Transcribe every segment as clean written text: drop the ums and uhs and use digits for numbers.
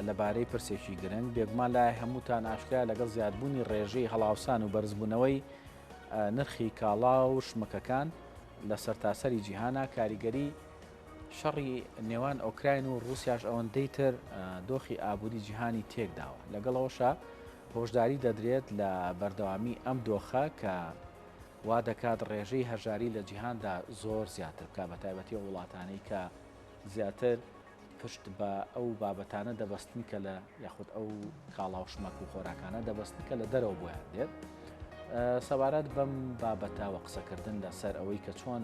لەبارەی پرسێکی گرنگ بێگومان لای هەمووتان ئاشکرا لەگەڵ زیادبوونی ڕێژەی هەڵاوسان و بەرزبوونەوەی نرخی کاڵا و شمەکەکان لە سەرتاسەری جیهانە کاریگەری شەڕی نێوان ئۆکراین و رووسیاش ئەوەندەی تر دۆخی ئابووری جیهانی تێکداوە لەگەڵەوەشە هۆشداری دەدرێت لە بەردەوامی ئەم دۆخە کە وا دەکات ڕێژەی هەژاری لە جیهاندا زۆر زیاتر بکە بە تایبەتی وڵاتانەی کە زیاتر پشت بە ئەو بابەتانە دەبەستن کە لە یاخود ئەو کاڵا و شمەک و خۆراکانە دەبەستن کە لە دەرەوە بۆیان دێت سەبارەت بەم بابەتاوە قسەکردن لەسەر ئەوەی کە چۆن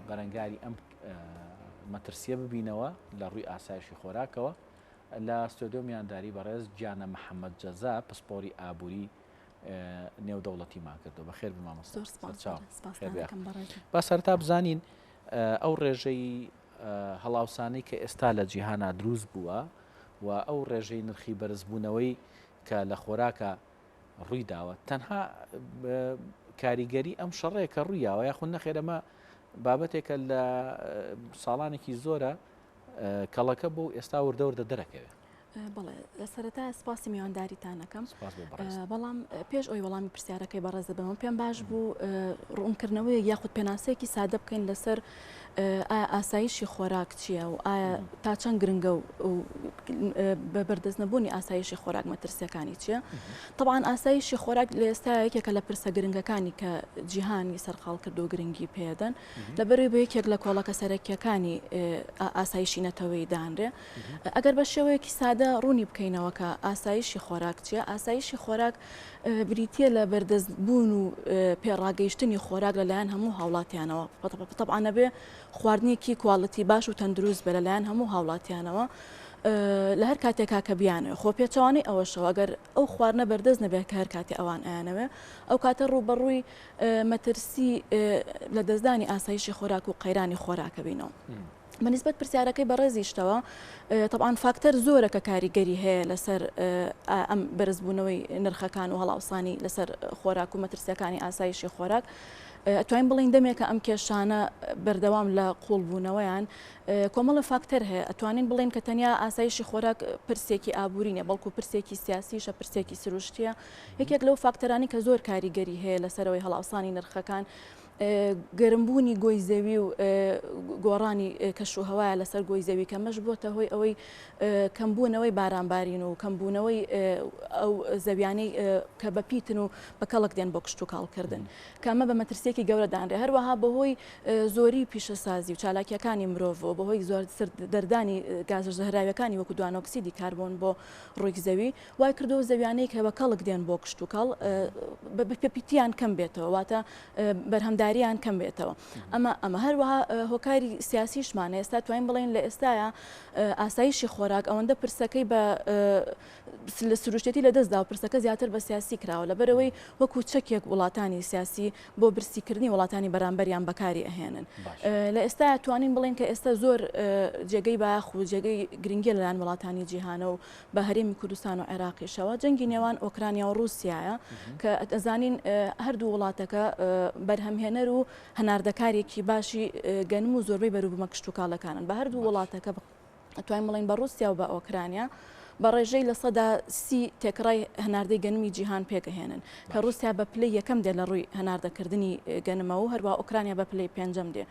بەرەنگاری ئەم مەترسیە ببینەوە لە ڕووی ئاسایشی خۆراکەوە لە ستۆدیۆ میانداری بەڕێز گیانە محەممەد جەزا پسپۆری ئابووری نێودەوڵەتیمان کردو بەخێر بمامۆستا با سەرتا بزانین ئەو ڕێژەی هەڵاوسانەی کە ئێستا لە جیهانا دروست بووە و ئەو ڕێژەی نرخی بەرزبوونەوەی کە لە خۆراکە ڕووی داوە تەنها کاریگەری ئەم شەڕەیەکە ڕوویاوە یاخود نەخێرەمە بابەتێکە لە ساڵانێکی زۆرە کەڵەکە بۆ ئێستا وردەوردە دەرەکەوێت. بەڵێ لە سەرەتا سپاسی میوانداریتانەکەم بەڵام پێش ئەوی وەڵامی پرسیارەکەی بەڕێز دەبەوە پێم باش بوو ڕوونکردنەوەی یاخود پێناسەیەکی سادە بکەین لەسەر ئایا ئاسایشی خۆراک چییە و ئایا تا چەند گرنگە و بە بەردەستنەبوونی ئاسایشی خۆراک مەترسیەکانی چییە؟ طبعاً ئاسایشی خۆراک لە ئێستا یەکێکە لە پرسە گرنگەکانی کە جیهانی سەرقاڵ کرد و گرنگی پێدەن لەبەرەوەی بە یەکێک لە کۆڵەکە سەرەکیەکانی ئاسایشی نەتەوەی دانرێ ئەگەر بە شێوەیەکی سادە ڕوونی بکەینەوە کە ئاسایشی خۆراک چییە؟ ئاسایشی خۆراک بریتە لە بەردەستبوون و پێڕاگەیشتنی خۆراک لەلایەن هەموو هاوڵاتیانەوە طبعاً نەبێ خواردنێکی کواڵەتی باش و تەندروست بە لەلایەن هەموو هاوڵاتیانەوە لە هەر کاتێکا کە بیانەوە خۆ پێچوانی ئەوەشەوە ئەگەر ئەو خواردنە بەردەست نەبێت کە هەر کاتی ئەوان ئەیانەوێ ئەو کاتە ڕووبەڕووی مەترسی لە دەستدانی ئاسایشی خۆراک و قەیرانی خۆراکە بینەوە. بەنسبەت پرسیارەکەی بەڕێزیشتەوە طبعاً فاکتەر زۆرە کە کاریگەری هەیە لەسەر ئەم بەرزبوونەوەی نرخەکان و هەڵاوسانی لەسەر خۆراک و مەترسیەکانی ئاسایشی خۆراک ئەتوانین بڵین دەمێکە ئەم کێشانە بەردەوام لە قوڵبوونەوەیان کۆمەڵە فاکتەر هەیە ئەتوانین بڵین کە تەنیا ئاسایشی خۆراک پرسێکی ئابوورینە بەڵکو پرسێکی سیاسیشە پرسێکی سروشتیە یەکێک لەو فاکتەرانی کە زۆر کاریگەری هەیە لەسەرەوەی هەڵاوسانی نرخەکان گەرمبوونی گۆی زەوی و گۆڕانی کەشوهەوایە لەسەر گۆی زەوی کە مەش بۆتە هۆی ئەوەی کەمبوونەوەی بارانبارین و کەمبوونەوەی ئەو زەویانەی کە بەپیتن و بە کەڵک دێن بۆ کشت و کاڵکردن کەمە بە مەترسیەکی گەورە دانرێ هەروەها بەهۆی زۆری پیشەسازی و چالاکیەکانی مرۆڤەوە بەهۆی زۆر دەردانی گازە زەهراویەکانی وەکو دوانۆکسیدی کاربۆن بۆ ڕووی زەوی وای کردەوە زەویانەی کە بە کەڵک دێن بۆ کشت و کاڵ بەپیتیان کەم بێتەوە واتە بەرهەمداریان کەم بێتەوە ئەمە هەروەها هۆکاری سیاسیشمانە ئێستا توانین بڵێن لە ئێستاە ئاسایشی خۆراک ئەوەندە پرسەکەی بە لە سروشتێتی لە دەستدا و پرسەکە زیاتر بە سیاسی کراوە لەبەرەوەی وەکو چەکێک وڵاتانی سیاسی بۆ برسیکردنی وڵاتانی بەرامبەریان بەکاری ئەهێنن لە ئێستا توانین بڵێن کە ئێستا زۆر جێگەی باخ و جێگەی گرنگی لەلایەن وڵاتانی جیهانە و بە هەرێمی کوردستان و عێراقیشەوە جەنگی نێوان ئۆکرانیا و رووسیایە کە ئەزانین هەردوو وڵاتەکە بەرهەمهێنەر و هەناردەکارێکی باشی گەنم و زۆربەی بەروبوومە کشت و کاڵەکانن بە هەردوو وڵاتەکە ئەتوانین بڵین بە رووسیا و بە ئۆکرانیا بە ڕێژەی لە سەدا 30 تێکڕای هەناردەی گەنمی جیهان پێگەهێنن کە رووسیا بە پلەی یەکەم دێ لە ڕووی هەناردەکردنی گەنمەوە و هەروە ئۆکرانیا بە پلەی پێنجەم دێ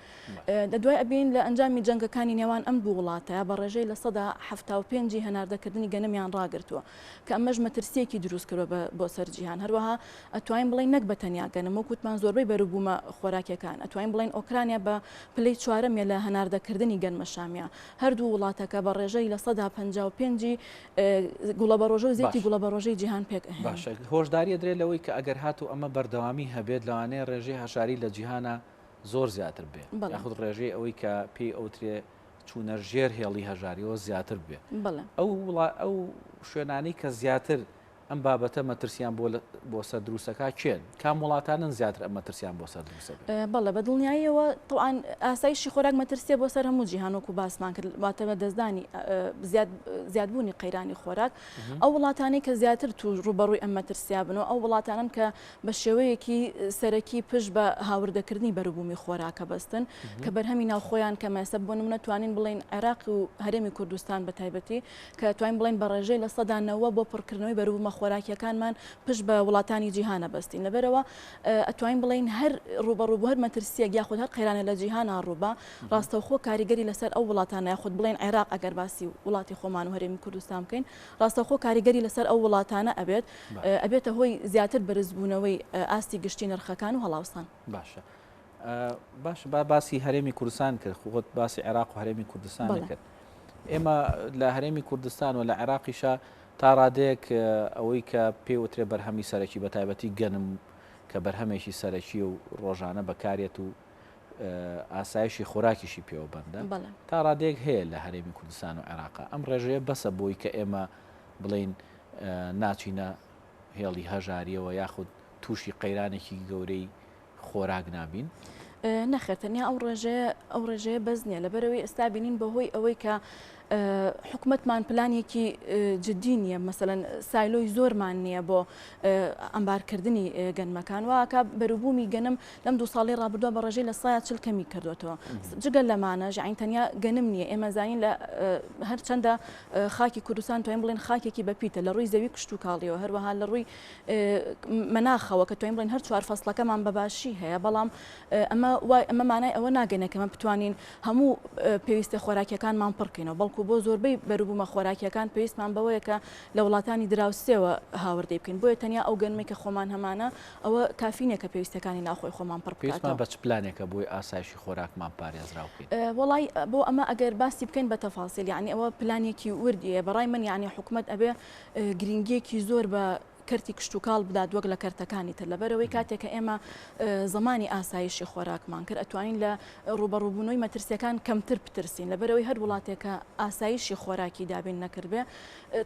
لە دوای ئەبین لە ئەنجامی جەنگەکانی نێوان ئەم دوو وڵاتەیە بە ڕێژەی لە سەدا 75 هەناردەکردنی گەنمیان ڕاگرتووە کە ئەمەش مەترسیەکی دروست کردوە بۆ سەر جیهان هەروەها ئەتوانین بڵین نەک بە تەنیا گەنم وەکوتمان زۆربەی بەروبوومە خۆراکیەکان ئەتوانین بڵین ئۆکرانیا بە پلەی چوارەمیە لە هەناردەکردنی گەنمە شامیە هەردوو وڵاتەکە بە ڕێژەی لە سەدا 55 گوڵە بەڕۆژە و زیێتی گوڵە بەڕۆژەی جیهان پێک باشە هۆشداریە درێت لەوەی کە ئەگەر هاتوو ئەمە بەردەوامی هەبێت لەوانەیە ڕێژەی هەشاری لە جیهانە زۆر زیاتر بێت یاخود ڕێژەی ئەوەی کە پێی ئەوترێ چوونە ژێر هێڵی هەژاریەوە زیاتر بێت ئەو شوێنانەی کە زیاتر ئەم بابەتە مەترسیان بۆ سەر دروستەکە کێن کام وڵاتانن زیاتر ئەم مەترسیان بۆ سەر دروستە بەڵێ بە دڵنیاییەوە طبعاً ئاسایشی خۆراک مەترسیە بۆ سەر هەموو جیهانوەکو باسمان کرد واتە بە دەستدانی زیادبوونی قەیرانی خۆراک ئەو وڵاتانی کە زیاتر توش ڕوبەڕووی ئەم مەترسیا بنەوە ئەو وڵاتانن کە بە شێوەیەکی سەرەکی پشت بە هاوردەکردنی بەروبوومی خۆراکە بەستن کە بەرهەمی ناوخۆیان کە مەسە بۆ نمونە توانین بڵین عێراق و هەرێمی کوردستان بە تایبەتی کە توانین بڵین بە ڕێژەی لە سەدانەوە بۆ پڕکردنەوەی بەروبوومە خۆراکیەکانمان پشت بە وڵاتانی جیهانە بەستین لەبەرەوە ئەتوانین بڵین هەر ڕوبەڕووبوو هەر مەترسیەک یاخود هەر قەیرانە لە جیهانە ڕووبە ڕاستەوخۆ کاریگەری لەسەر ئەو وڵاتانە یاخود بڵین عێراق ئەگەر باسی وڵاتی خۆمان و هەرێمی کوردستان بکەین ڕاستەوخۆ کاریگەری لەسەر ئەو وڵاتانە ئەبێتە هۆی زیاتر بەرزبوونەوەی ئاستی گشتی نرخەکان و هەڵاوسان باشە باش باسی هەرێمی کوردستان کرد خۆت باسی عێراق و هەرێمی کوردستان کرد ئێمە لە هەرێمی کوردستان و لە عێراقیشە تا ڕادەیەک ئەوەی کە پێوترێ بەرهەمی سەرەکی بە تایبەتی گەنم کە بەرهەمێکی سەرەکی و ڕۆژانە بەکارێت و ئاسایشی خۆراکیشی پێوە بەندە تا ڕادێک هەیە لە هەرێمی کوردستان و عێراقا ئەم ڕێژەیە بەسە بۆی کە ئێمە بڵین ناچینە هێڵی هەژاریەوە یاخود تووشی قەیرانێکی گەورەی خۆراک نابین نەخێتەنیا ئەو ڕێژەیە بەز نییە لەبەرەوەی ئێستا بینین بەهۆی ئەوەی کە حکومتمان پلانێکی جدی نییە مەسەلەن سایلۆی زۆرمان نییە بۆ ئەمبارکردنی گەنمەکان واکە بەروبوومی گەنم لەم 2 ساڵی ڕابردووە بە ڕێژەی لە 140 کەمی کردوێتەوە جگەل لەمانە ژعین تەنیا گەنم نییە ئێمە زانین لە هەر چەندە خاکی کوردستان توانین بڵێن خاکێکی بەپیتە لە ڕووی زەوی کشت و کاڵیەوە هەروەها لە ڕووی مەناخەوە کە توانین بڵێن هەر 4 فەسڵەکەمان بەباشی هەیە بەڵام ئەمە مانای ئەوە ناگەنێکەمە بتوانین هەموو پێویستە خۆراکیەکانمان پڕکەینەوە بەڵکو بۆ زۆربەی بەروبوومە خۆراکیەکان پێویستمان بەوەیە کە لە وڵاتانی دراوسێەوە هاوردەی بکەین بۆیە تەنیا ئەو گەنمێک کە خۆمان هەمانە ئەوە کافینێکە پێویستەکانی ناخۆی خۆمان پڕکەین بە چ پلانێکە بۆی ئاسایشی خۆراکمان پارێزراو بکەین وڵای بۆ ئەمە ئەگەر باسی بکەین بە تەفاسیل یعنی ئەوە پلانێکی وردیە بەڕای من یعنی حکومت ئەبێ گرنگیەکی زۆر بە کەرتی کشت و کاڵ بدات وەک لە کەرتەکانی تر لەبەرەوەی کاتێککە ئێمە زمانی ئاسایشی خۆراکمان کرد ئەتوانین لە ڕوبەڕووبوونەوەی مەترسیەکان کەمتر بترسین لەبەرەوەی هەر وڵاتێکە ئاسایشی خۆراکی دابین نەکردبێ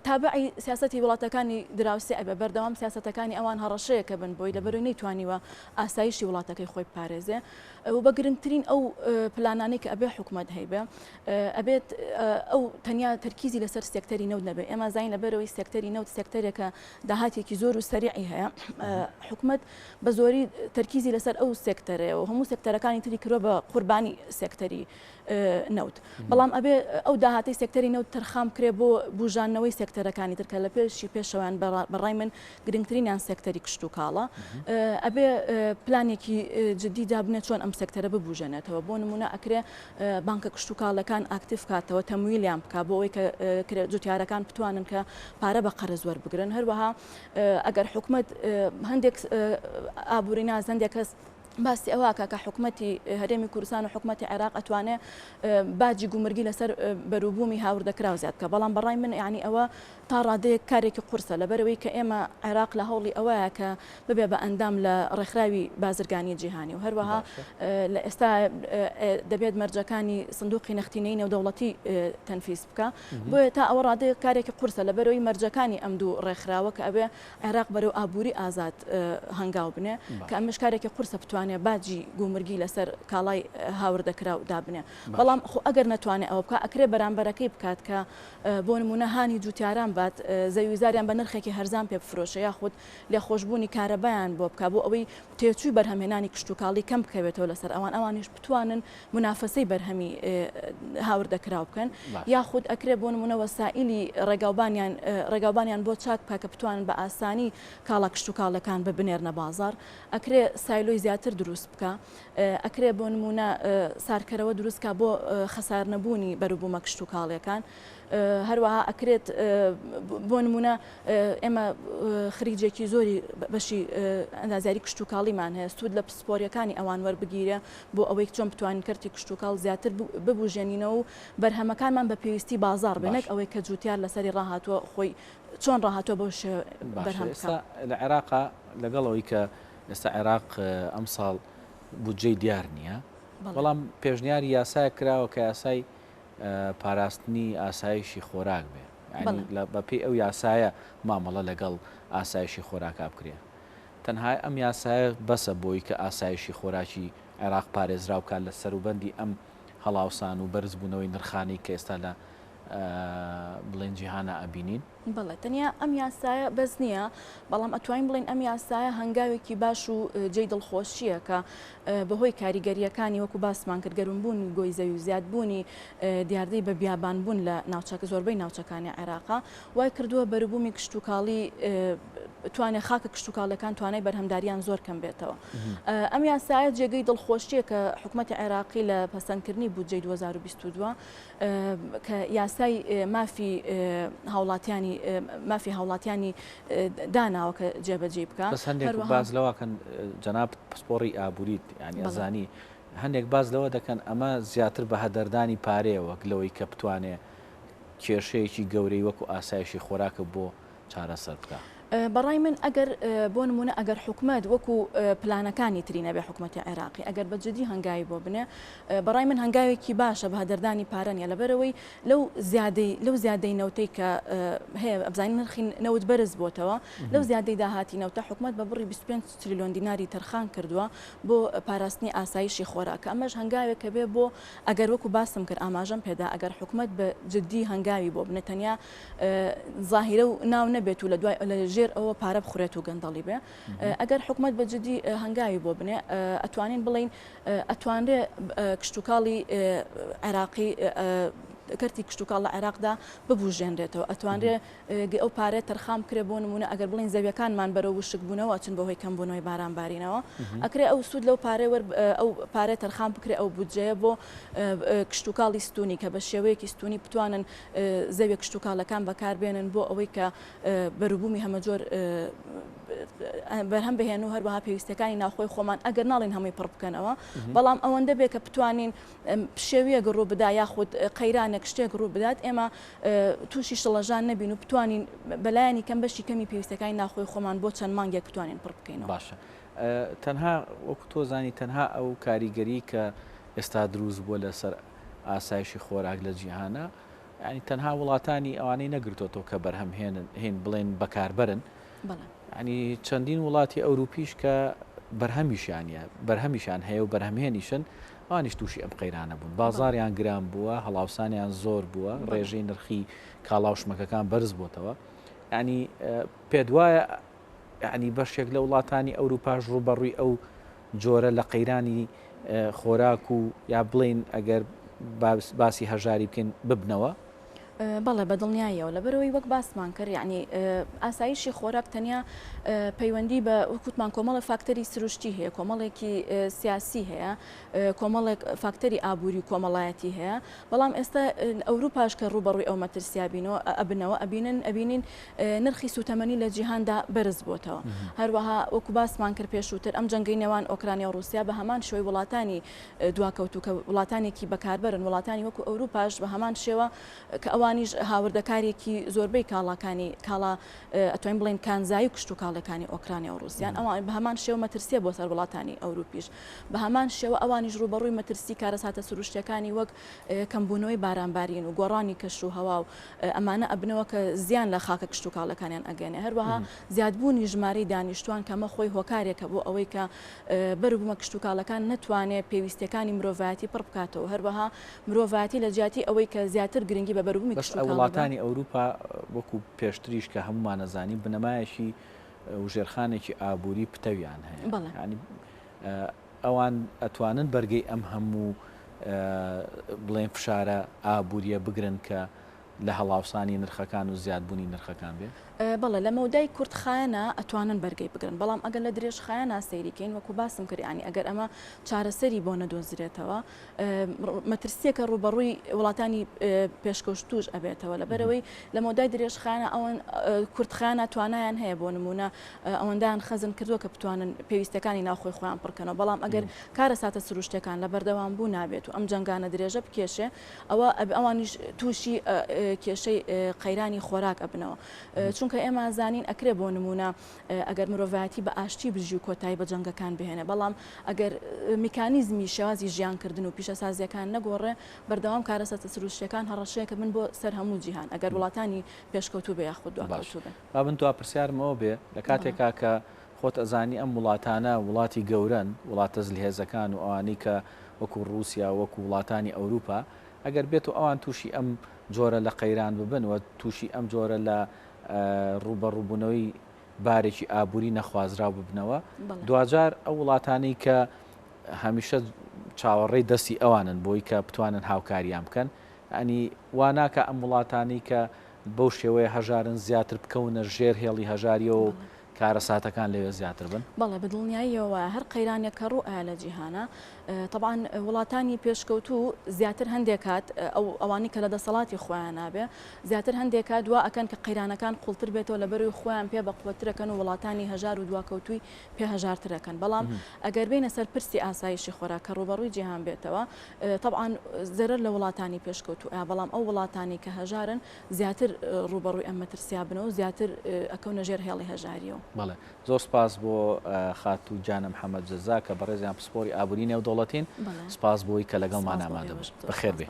تابعی سیاسەتی وڵاتەکانی دراوسێ ئەبێ بەردەوام سیاسەتەکانی ئەوان هەڕەشەیەکە بن بۆی لەبەرەوەی نەیتوانیوە ئاسایشی وڵاتەکەی خۆی پارێزێ و بە گرنگترین ئەو پلانانەی کە ئەبێ حکومت هەیبێ ئەبێت ئەو تەنیا تەرکیزی لەسەر سێکتەری نەوت نەبێ ئێمە زین لەبەرەوەی سێکتەری نەوت سێکتەرێکە داهاتێکی زۆر و سەریعی هەیە حکومت بە زۆری تەرکیزی لەسەر ئەو سێکتەرەیە و هەموو سێکتەرەکانی تری کردوە بە قوربانی سێکتەری نەوت بەڵام ئەبێ ئەو داهاتی سێکتەری نەوت تەرخام کرێ بۆ بژانەوەی سێکتەرەکانی ترکە لە پێشەوەیان بەڕای من گرنگترینیان سێکتەری کشت و کاڵە ئەبێ پلانێکی جدی دابنێت چۆن ئەم سێکتەرە ببوژێنێتەوە بۆ نمونە ئەکرێ بانکە کشت و کاڵەکان ئاکتیف کاتەوە تەمویلیان بکە بۆ ئەوەی کە جوتیارەکان بتوانن کە پارە بە قەرز وەربگرن هەروەها ئەگەر حکومت هەندێک ئابووری ناز هەندێک کەس باسی ئەوواکە کە حکوومەتی هەرێمی کوردستان و حکوومەتی عێراق ئەتوانێت باجی گومرگی لەسەر بەروبوومی هاوردەکراو زیاد کە بەڵام بەڕای من یعنی ئەوە تا ڕادەیە کارێکی قورسە لەبەرەوەی کە ئێمە عێراق لە هەوڵی ئەوەیە کە ببێ بە ئەندام لە ڕێکخراوی بازرگانی جیهانی و هەروەها لە ئێستا دەبێت مەرجەکانی سندوقی نەختینەی نێودەوڵەتی تەنفیس بکە بۆیە تا ئەوە ڕادەیە کارێکی قورسە لەبەرەوەی مەرجەکانی ئەم دوو ڕێکخراوە کە ئەبێ عێراق بەرەو ئابووری ئازاد هەنگاو بنێ کە ئەمش کارێکی قورسە بتوانێت باجی گومرگی لەسەر کاڵای هاوردەکراو دابنێ بەڵام خۆ ئەگەر نەتوانێت ئەوە بکە ئەکرێ بەرامبەرەکەی بکات کە بۆ نمونە هانی جوتیاران بات زەویزاریان بە نرخێکی هەرزان پێ بفرۆشە یاخود لێ خۆشببوونی کارەبایان بۆ بکە بۆ ئەوەی تێچووی بەرهەمێنانی کشت و کاڵی کەم بکەوێتەوە لەسەر ئەوانیش بتوانن منافەسەی بەرهەمی هاوردەکراو بکەن یاخود ئەکرێ بۆ نمونە وەسائلی ڕێگاوبانیان بۆ چاک بکە کە بتوانن بە ئاسانی کاڵە کشت و کاڵەکان ببنێرنە بازار ئەکرێ سایلۆی زیاتر دروست بکە ئەکرێ بۆ نمونە سارکەرەوە دروستکە بۆ خەسار نەبوونی بەروبوومە کشت و کاڵیەکان هەروەها ئەکرێت بۆ نمونە ئێمە خریجێکی زۆری بەشی ئەندازیاری کشت و کاڵیمان هەیە سوود لە پسپۆریەکانی ئەوان وەربگیرە بۆ ئەوەی چۆن بتوانین کەرتی کشت و کاڵ زیاتر ببوژێنینەوە و بەرهەمەکانمان بە پێویستی بازار بنێک ئەوەی کە جوتیار لەسەری ڕاهاتوە خۆی چۆن ڕاهاتوە بۆ بەرهەم لە عێراقا لەگەڵەوەی کە ئێستا عێراق ئەم ساڵ بودجەی دیار نییە بەڵام پێشنیاری یاسای کراوە کە یاسای پاراستنی ئاسایشی خۆراک بێ بەپێی ئەو یاسایە مامەڵە لەگەڵ ئاسایشی خۆراکە بکرێ. تەنها ئەم یاسایە بەسە بۆی کە ئاسایشی خۆراکی عێراق پارێزرا بکات لە سەروبەندی ئەم هەڵاوسان و بەرزبوونەوەی نرخانی کە ئێستا لە بڵێن جیهانە ئەبینین. بەڵێ تەنیا ئەم یاسایە بەس نییە، بەڵام ئەتوانین بڵین ئەم یاسایە هەنگاوێکی باش و جێی دڵخۆشیە کە بەهۆی کاریگەریەکانی وەکو باسمان کرد گەرومبوون گۆی زەوی و زیادبوونی دیاردەی بە بیابانبوون لە ناوچەکە زۆربەی ناوچەکانی عێراقا وای کردووە بەروبوومی کشتتوکاڵی توانێت خاکە کشتتوکاڵەکان توانای بەرهەمداریان زۆر کەم بێتەوە. ئەم یاسایە جێگەی دڵخۆشیە کە حکوومەتی عێراقی لە پەسەندکردنی بودجەی 2022 کە یاسای مافی هاوڵاتیانی داناوە کە جێبەجێ بکە. بەس هەندێک باز لەوەکەن جەناب پسپۆڕی ئابووریت ینی ئەزانی هەندێک باز لەوە دەکەن ئەمە زیاتر بە هەدەردانی پارەیە وەک لەوەی کە بتوانێت کێشەیەکی گەورەی وەکو ئاسایشی خۆراکە بۆ چارەسەر بکە. بەڕای من ئەگەر بۆ نمونە ئەگەر حکومەت وەکو پلانەکانی تری نەبێ حکوومەتی عێراقی ئەگەر بەجددی هەنگاوی بۆ بنێ بەڕای من هەنگاوێکی باشە بە هەدەردانی پارەنیە لەبەرەوەی لەو زیادەی نەوتەی کە هەیە ئەبزانین نرخی نەوت بەرز بۆتەوە لەو زیادەی داهاتی نەوتە حکومەت بە بڕی 25 تریلیۆن دیناری تەرخان کردووە بۆ پاراستنی ئاسایشی خۆراکە. ئەمەش هەنگاوێک کە بێ بۆ ئەگەر وەکو باسم کرد ئاماژەم پێدا ئەگەر حکومەت بە جددی هەنگاوی بۆ بنێ تەنیا زاهیرە و ناو نەبێت و لە دوای ژێر ئەوە پارە بخورێت و گەندەڵی بێ. ئەگەر حکومت بە جددی هەنگاوی بۆ بنێ ئەتوانین بڵین ئەتوانرێ کشتتوکاڵی عێراقی کەرتی کشتتوکاڵ لە عێراقدا ببوژێنرێتەوە ئەتوانرێ ئەو پارێت تەرخام کرێ بۆ نمونە ئەگەر بڵین زەویەکانمان بەرەو وشک بوونەوە چون بەهۆی کەمبوونەوەی بارانبارینەوە ئەکرێ ئەو سوود لەو پارەی ئەو پارێت تەرخام بکرێ ئەو بودجەیە بۆ کشتتوکاڵی ستونی کە بە شێوەیەکی ستونی بتوانن زەویە کشتتوکاڵەکان بەکاربێنن بۆ ئەوەی کە بەروبوومی هەمە جۆر بەرهەم بهێن و هەروەها پێویستەکانی ناوخۆی خۆمان ئەگەر ناڵین هەمووی پڕ بکەنەوە بەڵام ئەوەندە بێ کە بتوانین شێویەک ڕوو بدا یاخود قەیرانێک شتێک ڕوو بدات ئێمە تووشی شڵەژان نەبین و بتوانین بەلایانی کەم بەشی کەمی پێویستەکانی ناوخۆی خۆمان بۆ چەند مانگێک بتوانین پڕ بکەینەوە. باشە تەنها وەکو تۆزانی تەنها ئەو کاریگەری کە ئێستا دروست بووە لەسەر ئاسایشی خۆراک لە جیهانە ینی تەنها وڵاتانی ئەوانەی نەگرتوەوە کە بەرهەم هێن بڵێن بەکاربەرن ینی چەندین وڵاتی ئەوروپیش کە بەرهەمیشان هەیە و بەرهەمهێنیشن ئەوانیش تووشی ئەم قەیرانە بوون بازاریان گران بووە هەڵاوسانیان زۆر بووە ڕێژەی نرخی کاڵاوشمەکەکان بەرز بۆتەوە ینی پێت وایە ینی بەشێک لە وڵاتانی ئەوروپاش ڕوبەڕووی ئەو جۆرە لە قەیرانی خۆراک و یا بڵین ئەگەر باسی هەژاری بکەین ببنەوە. بەڵێ بەدڵنیاییەوە لەبەرەوەی وەک باسمان کرد یعنی ئاسایشی خۆراک تەنیا پەیوەندی بە وەکوتمان کۆمەڵە فاکتەری سروشتی هەیە کۆمەڵێکی سیاسی هەیە کۆمەڵێک فاکتەری ئابووری و کۆمەڵایەتی هەیە بەڵام ئێستا ئەوروپاش کە ڕوبەڕووی ئەو مەترسیابینەوە ئەبینین نرخی سوتەمەنی لە جیهاندا بەرز بۆتەوە هەروەها وەکو باسمان کرد پێشووتر ئەم جەنگەی نێوان ئۆکرانیا و رووسیا بە هەمان شێوەی وڵاتانی دواکەوتو کە وڵاتانێکی بەکاربەرن وڵاتانی وەکو ئەوروپاش بە هەمان شێوە کە ئەوانیش هاوردەکارێکی زۆربەی کاڵاکانی کاڵا ئەتوانین بڵێن کانزایی و کشتتوکاڵەکانی ئۆکرانیا و رووسیان ئەوان بە هەمان شێوە مەترسیە بۆ سەر وڵاتانی ئەوروپیش بە هەمان شێوە ئەوانیش ڕوبەڕووی مەترسی کارەساتە سروشتەکانی وەک کەمبوونەوەی بارانبارین و گۆڕانی کەش و هەوا و ئەمانە ئەبنەوە کە زیان لە خاکە کشتتوکاڵەکانیان ئەگەنێ هەروەها زیادبوونی ژمارەی دانیشتوان کەمە خۆی هۆکارێکە بۆ ئەوەی کە بەروبوومە کشتتوکاڵەکان نەتوانێت پێویستەکانی مرۆڤایەتی پڕ بکاتەوە هەروەها مرۆڤایەتی لە جیاتی ئەوەی کە زیاتر گرنگی بە بەروبوومی وڵاتانی ئەوروپا وەکو پێشتریش کە هەمومان نەزانین بنەمایەکی وژێرخانێکی ئابووری پتەویان هەیە ینی ئەوان ئەتوانن بەرگەی ئەم هەموو بڵێن فشارە ئابووریە بگرن کە لە هەڵاوسانی نرخەکان و زیادبوونی نرخەکان بێ بەڵێ لە مەودای کورتخایەنە ئەتوانن بەرگەی بگرن بەڵام ئەگەر لە درێژخایەنە سەیریکەین وەکو باسم کردیانی ئەگەر ئەمە چارەسەری بۆ نەدۆزرێتەوە مەترسیەکە ڕوبەڕووی وڵاتانی پێشکەوتوش ئەبێتەوە لەبەرەوەی لە مەودای درێژخایەنە ئەوەن کورتخایەنە توانایان هەیە بۆ نمونە ئەوەندان خەزم کردووە کە بتوانن پێویستەکانی ناوخۆی خۆیان پڕکەنەوە بەڵام ئەگەر کارەساتە سروشتەکان لە بەردەوام بوو نابێت و ئەم جەنگانە درێژە بکێشێ ئەوانیش تووشی کێشەی قەیرانی خۆراک ئەبنەوە چونکە ئێمە زانین ئەکرێ بۆ نمونە ئەگەر مرۆڤایەتی بە ئاشتی بژی و کۆتایی بە جەنگەکان بهێنێ بەڵام ئەگەر میکانیزمی شێوازی ژیانکردن و پیشەسازیەکان نەگۆڕێ بەردەوام کارەسەتە سروشتەکان هەڕەشەیەکە من بۆ سەر هەموو جیهان ئەگەر وڵاتانی پێشکەوتوو بە یاخود دواکەوتوو بن. با بن تو پرسیارمەوە بێ لە کاتێکا کە خۆت ئەزانی ئەم وڵاتانە وڵاتی گەورن وڵاتە زلهێزەکان و ئەوانەی کە وەکو رووسیا وەکو وڵاتانی ئەوروپا ئەگەر بێت و ئەوان تووشی ئەم جۆرە لە قەیران ببن و تووشی ئەم جۆرە لە ڕوبەڕووبوونەوەی بارێکی ئابووری نەخوازرا ببنەوە دوجار ئەو وڵاتانی کە هەمیشە چاوەڕێی دەستی ئەوانن بۆی کە بتوانن هاوکاریان بکەن ئەنی واناکە ئەم وڵاتانی کە بەو شێوەیە هەژارن زیاتر بکەونە ژێر هێڵی هەژاریەوە و کارەساتەکان لەوێ زیاتر بن. بەڵێ بەدڵنیاییەوە هەر قەیرانێک کە ڕوو ئایا لە جیهانە طبعاً وڵاتانی پێشکەوتوو زیاتر هەندێک کات ئەوانی کە لە دەسەڵاتی خۆیان نابێ زیاتر هەندێک کات دوا ئەکەن کە قەیرانەکان قوڵتر بێتەوە لە بەروی خۆیان پێ بەقوەترەکەن و وڵاتانی هەژار و دواکەوتوی پێ هەژارترەکەن بەڵام ئەگەر بینە سەر پرسی ئاسایشی خۆراک کە ڕوبەڕووی جیهان بێتەوە طبعاً زەرەر لە وڵاتانی پێشکەوتوو بەڵام ئەو وڵاتانی کە هەژارن زیاتر ڕوبەڕووی ئەم مەترسیا بنەوە و زیاتر ئەکەونە ژێر هێڵی هەژاریەوە. بەڵێ زۆر سپاس بۆ خاتوو جانە محەممەد جەزا کە بەڕێزیان پسپۆری ئابووری نێودەوڵەتین سپاس بۆی کە لەگەڵمان ئامادە بن بەخێر بێ.